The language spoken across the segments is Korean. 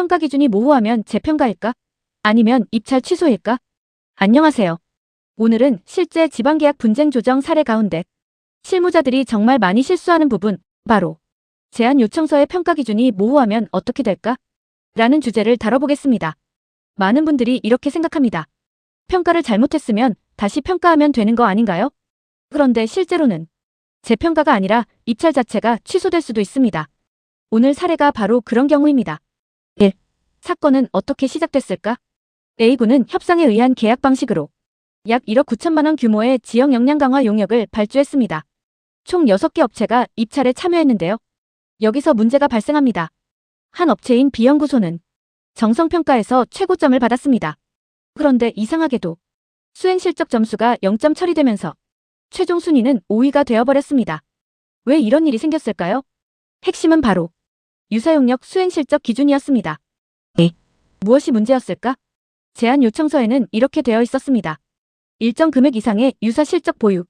평가 기준이 모호하면 재평가일까? 아니면 입찰 취소일까? 안녕하세요. 오늘은 실제 지방계약 분쟁 조정 사례 가운데 실무자들이 정말 많이 실수하는 부분, 바로 제안 요청서의 평가 기준이 모호하면 어떻게 될까? 라는 주제를 다뤄보겠습니다. 많은 분들이 이렇게 생각합니다. 평가를 잘못했으면 다시 평가하면 되는 거 아닌가요? 그런데 실제로는 재평가가 아니라 입찰 자체가 취소될 수도 있습니다. 오늘 사례가 바로 그런 경우입니다. 1. 사건은 어떻게 시작됐을까? A군은 협상에 의한 계약 방식으로 약 1억 9천만 원 규모의 지역 역량 강화 용역을 발주했습니다. 총 6개 업체가 입찰에 참여했는데요. 여기서 문제가 발생합니다. 한 업체인 B연구소는 정성평가에서 최고점을 받았습니다. 그런데 이상하게도 수행실적 점수가 0점 처리되면서 최종 순위는 5위가 되어버렸습니다. 왜 이런 일이 생겼을까요? 핵심은 바로 유사용역 수행실적 기준이었습니다. 무엇이 문제였을까? 제안 요청서에는 이렇게 되어 있었습니다. 일정 금액 이상의 유사 실적 보유.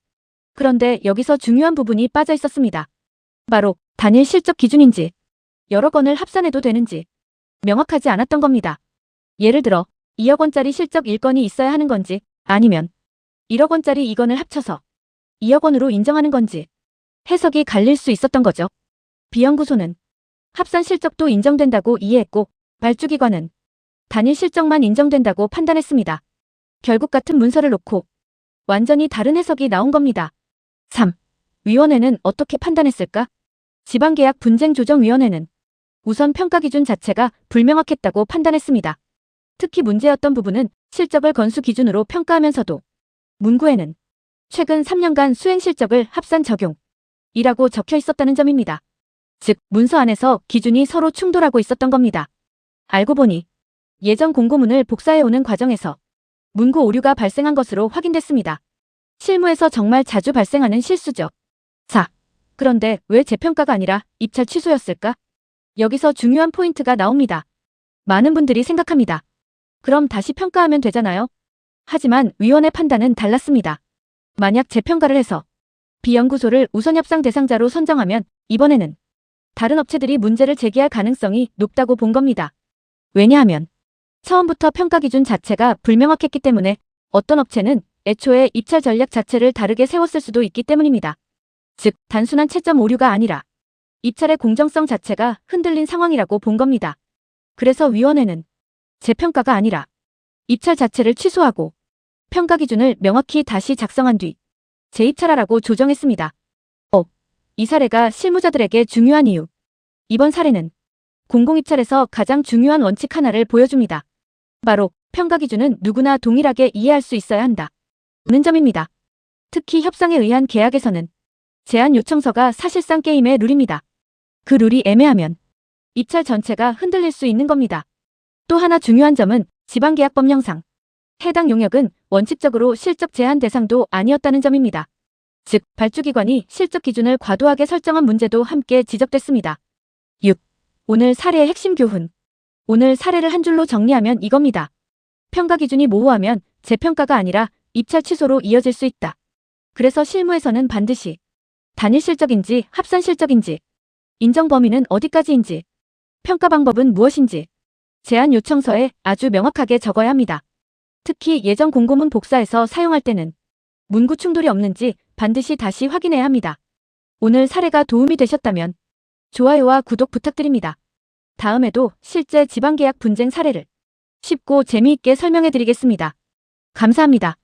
그런데 여기서 중요한 부분이 빠져 있었습니다. 바로 단일 실적 기준인지 여러 건을 합산해도 되는지 명확하지 않았던 겁니다. 예를 들어 2억 원짜리 실적 1건이 있어야 하는 건지, 아니면 1억 원짜리 2건을 합쳐서 2억 원으로 인정하는 건지 해석이 갈릴 수 있었던 거죠. B연구소는 합산 실적도 인정된다고 이해했고 발주기관은 단일 실적만 인정된다고 판단했습니다. 결국 같은 문서를 놓고 완전히 다른 해석이 나온 겁니다. 3. 위원회는 어떻게 판단했을까? 지방계약분쟁조정위원회는 우선 평가 기준 자체가 불명확했다고 판단했습니다. 특히 문제였던 부분은 실적을 건수 기준으로 평가하면서도 문구에는 최근 3년간 수행 실적을 합산 적용이라고 적혀 있었다는 점입니다. 즉, 문서 안에서 기준이 서로 충돌하고 있었던 겁니다. 알고 보니 예전 공고문을 복사해오는 과정에서 문구 오류가 발생한 것으로 확인됐습니다. 실무에서 정말 자주 발생하는 실수죠. 4. 그런데 왜 재평가가 아니라 입찰 취소였을까? 여기서 중요한 포인트가 나옵니다. 많은 분들이 생각합니다. 그럼 다시 평가하면 되잖아요. 하지만 위원회 판단은 달랐습니다. 만약 재평가를 해서 B연구소를 우선 협상 대상자로 선정하면 이번에는 다른 업체들이 문제를 제기할 가능성이 높다고 본 겁니다. 왜냐하면 처음부터 평가 기준 자체가 불명확했기 때문에 어떤 업체는 애초에 입찰 전략 자체를 다르게 세웠을 수도 있기 때문입니다. 즉, 단순한 채점 오류가 아니라 입찰의 공정성 자체가 흔들린 상황이라고 본 겁니다. 그래서 위원회는 재평가가 아니라 입찰 자체를 취소하고 평가 기준을 명확히 다시 작성한 뒤 재입찰하라고 조정했습니다. 이 사례가 실무자들에게 중요한 이유. 이번 사례는 공공입찰에서 가장 중요한 원칙 하나를 보여줍니다. 바로 평가 기준은 누구나 동일하게 이해할 수 있어야 한다 는 점입니다. 특히 협상에 의한 계약에서는 제안 요청서가 사실상 게임의 룰입니다. 그 룰이 애매하면 입찰 전체가 흔들릴 수 있는 겁니다. 또 하나 중요한 점은 지방계약법령상 해당 용역은 원칙적으로 실적 제한 대상도 아니었다는 점입니다. 즉, 발주기관이 실적 기준을 과도하게 설정한 문제도 함께 지적됐습니다. 6. 오늘 사례의 핵심 교훈. 오늘 사례를 한 줄로 정리하면 이겁니다. 평가 기준이 모호하면 재평가가 아니라 입찰 취소로 이어질 수 있다. 그래서 실무에서는 반드시 단일 실적인지 합산 실적인지, 인정 범위는 어디까지인지, 평가 방법은 무엇인지 제안 요청서에 아주 명확하게 적어야 합니다. 특히 예전 공고문 복사해서 사용할 때는 문구 충돌이 없는지 반드시 다시 확인해야 합니다. 오늘 사례가 도움이 되셨다면 좋아요와 구독 부탁드립니다. 다음에도 실제 지방계약 분쟁 사례를 쉽고 재미있게 설명해 드리겠습니다. 감사합니다.